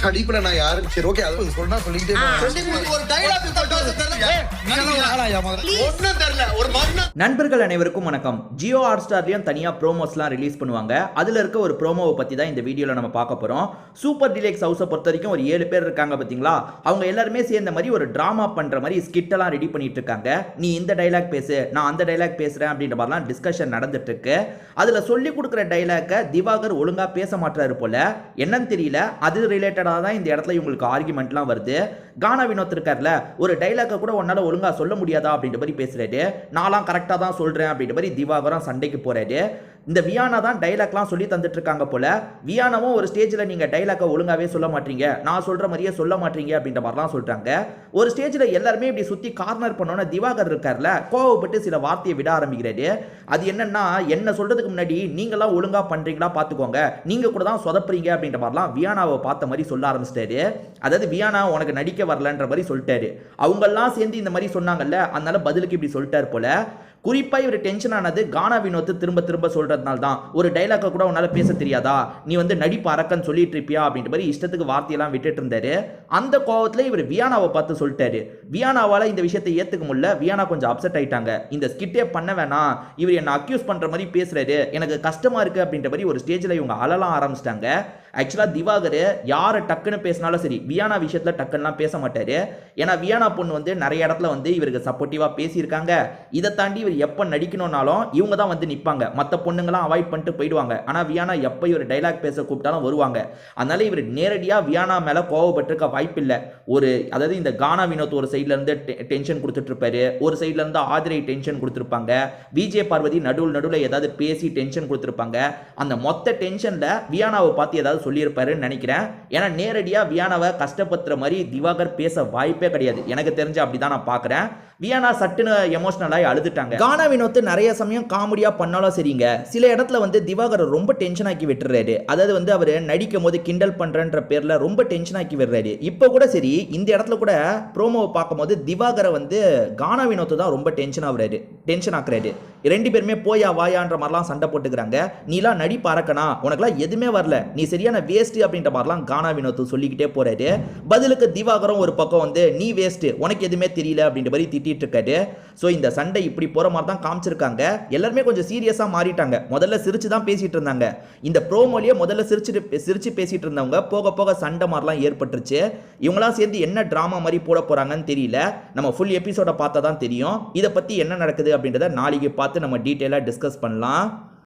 நடிப்புல நான் யாரும் சரி ஓகே அது சொன்னா சொல்லிக்கிட்டே ஒரு டயலாக் தெரியல ஒரு நண்பர்கள் அனைவருக்கும் வணக்கம். ஜியோ ஹாட்ஸ்டார்லயும் தனியா ப்ரோமோஸ்லாம் ரிலீஸ் பண்ணுவாங்க. அதுல இருக்க ஒரு ப்ரோமோவை பத்தி தான் இந்த வீடியோல நம்ம பார்க்க போறோம். சூப்பர் டிலக்ஸ் ஹவுஸை பொறுத்த வரைக்கும் ஒரு 7 பேர் இருக்காங்க பாத்தீங்களா. அவங்க எல்லாருமே சேர்ந்த மாதிரி ஒரு டிராமா பண்ற மாதிரி ஸ்கிட் எல்லாம் ரெடி பண்ணிட்டு இருக்காங்க. நீ இந்த டைலாக் பேசு, நான் அந்த டைலாக் பேசுறேன் அப்படின்ற மாதிரிலாம் டிஸ்கஷன் நடந்துட்டு இருக்கு. அதுல சொல்லி கொடுக்குற டைலாக்கை திவாகர் ஒழுங்கா பேச மாட்டாரு போல, என்னன்னு தெரியல. அது ரிலேட்டடா தான் இந்த இடத்துல இவங்களுக்கு ஆர்குமெண்ட்லாம் வருது. கானா வினோத் இருக்கார்ல, ஒரு டைலாக்கை கூட உன்னால ஒழுங்கா சொல்ல முடியாதா அப்படின்ற மாதிரி பேசுறாரு. நான்லாம் கரெக்டா தான் சொல்றேன் அப்படின்ற மாதிரி திவாகரும் சண்டைக்கு போறாரு. இந்த வியானா தான் டைலாக்லாம் சொல்லி தந்துட்டு இருக்காங்க போல. வியானாவும் ஒரு ஸ்டேஜில் நீங்கள் டைலாக்கை ஒழுங்காவே சொல்ல மாட்டீங்க, நான் சொல்ற மாதிரியே சொல்ல மாட்டீங்க அப்படின்ற மாதிரிலாம் சொல்றாங்க. ஒரு ஸ்டேஜில் எல்லாருமே இப்படி சுற்றி கார்னர் பண்ணோன்னா திவாகர் இருக்கார்ல, கோவப்பட்டு சில வார்த்தையை விட ஆரம்பிக்கிறாரு. அது என்னன்னா, என்ன சொல்றதுக்கு முன்னாடி நீங்களாம் ஒழுங்கா பண்றீங்களா பார்த்துக்கோங்க, நீங்க கூட தான் சொதப்புறீங்க அப்படின்ற மாதிரிலாம் வியானாவை பார்த்த மாதிரி சொல்ல ஆரம்பிச்சிட்டாரு. அதாவது வியானா உனக்கு நடிக்க வரலன்ற மாதிரி சொல்லிட்டாரு. அவங்கெல்லாம் சேர்ந்து இந்த மாதிரி சொன்னாங்கல்ல, அதனால பதிலுக்கு இப்படி சொல்லிட்டாரு போல. குறிப்பா இவர் டென்ஷன் ஆனது கானா வினோத் திரும்ப திரும்ப சொல்றதுனால தான். ஒரு டைலாக்க கூட உன்னால பேச தெரியாதா, நீ வந்து நடிப்பு அரக்கன்னு சொல்லிட்டு இருப்பியா அப்படின்ற மாதிரி இஷ்டத்துக்கு வார்த்தையெல்லாம் விட்டுட்டு இருந்தாரு. அந்த கோவத்துல இவர் வியானாவை பார்த்து சொல்லிட்டாரு. வியானாவால இந்த விஷயத்தை ஏத்துக்க முடியல. வியானா கொஞ்சம் அப்செட் ஆயிட்டாங்க. இந்த ஸ்கிட்டே பண்ண வேணாம், இவர் என்ன அக்யூஸ் பண்ற மாதிரி பேசுறாரு, எனக்கு கஷ்டமா இருக்கு அப்படின்ற மாதிரி ஒரு ஸ்டேஜ்ல இவங்க அழலாம் ஆரம்பிச்சிட்டாங்க. ஆக்சுவலா திவாகர் யாரை டக்குன்னு பேசினாலும் சரி, வியானா விஷயத்துல டக்குன்னுலாம் பேச மாட்டாரு. ஏன்னா வியானா பொண்ணு வந்து நிறைய இடத்துல வந்து இவருக்கு சப்போர்ட்டிவா பேசியிருக்காங்க. இதை தாண்டி இவர் எப்போ நடிக்கணும்னாலும் இவங்க தான் வந்து நிற்பாங்க. மற்ற பொண்ணுங்களாம் அவாய்ட் பண்ணிட்டு போயிடுவாங்க. ஆனால் வியானா எப்போ இவர் டைலாக் பேச கூப்பிட்டாலும் வருவாங்க. அதனால இவர் நேரடியாக வியானா மேலே கோவப்பட்டிருக்க வாய்ப்பு இல்லை. அதாவது இந்த கானா வினோத் ஒரு சைட்ல இருந்து டென்ஷன் கொடுத்துட்டு இருப்பாரு, ஒரு சைட்ல இருந்து ஆதிரை டென்ஷன் கொடுத்துருப்பாங்க, விஜய் பார்வதி நடுவில் ஏதாவது பேசி டென்ஷன் கொடுத்துருப்பாங்க. அந்த மொத்த டென்ஷன்ல வியானாவை பார்த்து ஏதாவது சொல்லியிருப்பாருன்னு நினைக்கிறேன். ஏன்னா நேரடியாக வியானாவை கஷ்டப்படுத்துற மாதிரி திவாகர் பேச வாய்ப்பே கிடையாது. எனக்கு தெரிஞ்ச அப்படிதான் நான் பார்க்குறேன். வியானா சட்டுன்னு எமோஷனலாகி அழுதுட்டாங்க. கானா வினோத் நிறைய சமயம் காமெடியா பண்ணாலும் சரிங்க, சில இடத்துல வந்து திவாகர் ரொம்ப டென்ஷன் ஆக்கி விட்டுறாரு. அதாவது வந்து அவர் நடிக்கும் போது கிண்டல் பண்றன்ற பேர்ல ரொம்ப டென்ஷன் ஆக்கி விடுறாரு. இப்போ கூட சரி, இந்த இடத்துல கூட ப்ரோமோவை பார்க்கும்போது திவாகரை வந்து கானா வினோத் தான் ரொம்ப டென்ஷன் ஆக்குறாரு. ரெண்டு பேருமே போயா வாயான்ற மாதிரிலாம் சண்டை போட்டுக்கிறாங்க. நீலாம் நடிப்பு அரக்கனா, உனக்குலாம் எதுவுமே வரல, நீ சரியான வேஸ்ட் அப்படின்ற மாதிரிலாம் கானா வினோத் சொல்லிக்கிட்டே போறாரு. பதிலுக்கு திவாகரும் ஒரு பக்கம் வந்து நீ வேஸ்ட், உனக்கு எதுவுமே தெரியல அப்படின்ற மாதிரி திட்டிட்டு இருக்காரு. ஸோ இந்த சண்டை இப்படி போற மாதிரி தான் காமிச்சிருக்காங்க. எல்லாருமே கொஞ்சம் சீரியஸா மாறிட்டாங்க. முதல்ல சிரிச்சு தான் பேசிட்டு இருந்தாங்க. இந்த ப்ரோமோலயே முதல்ல சிரிச்சு பேசிட்டு இருந்தவங்க போக போக சண்டை மாதிரிலாம் ஏற்பட்டுருச்சு. இவங்களாம் சேர்ந்து என்ன டிராமா மாதிரி போட போறாங்கன்னு தெரியல. நம்ம ஃபுல் எபிசோட பார்த்தா தான் தெரியும். இதை பத்தி என்ன நடக்குது அப்படின்றத நாளைக்கு பார்த்து நம்ம டீட்டெயிலாக டிஸ்கஸ் பண்ணலாம்.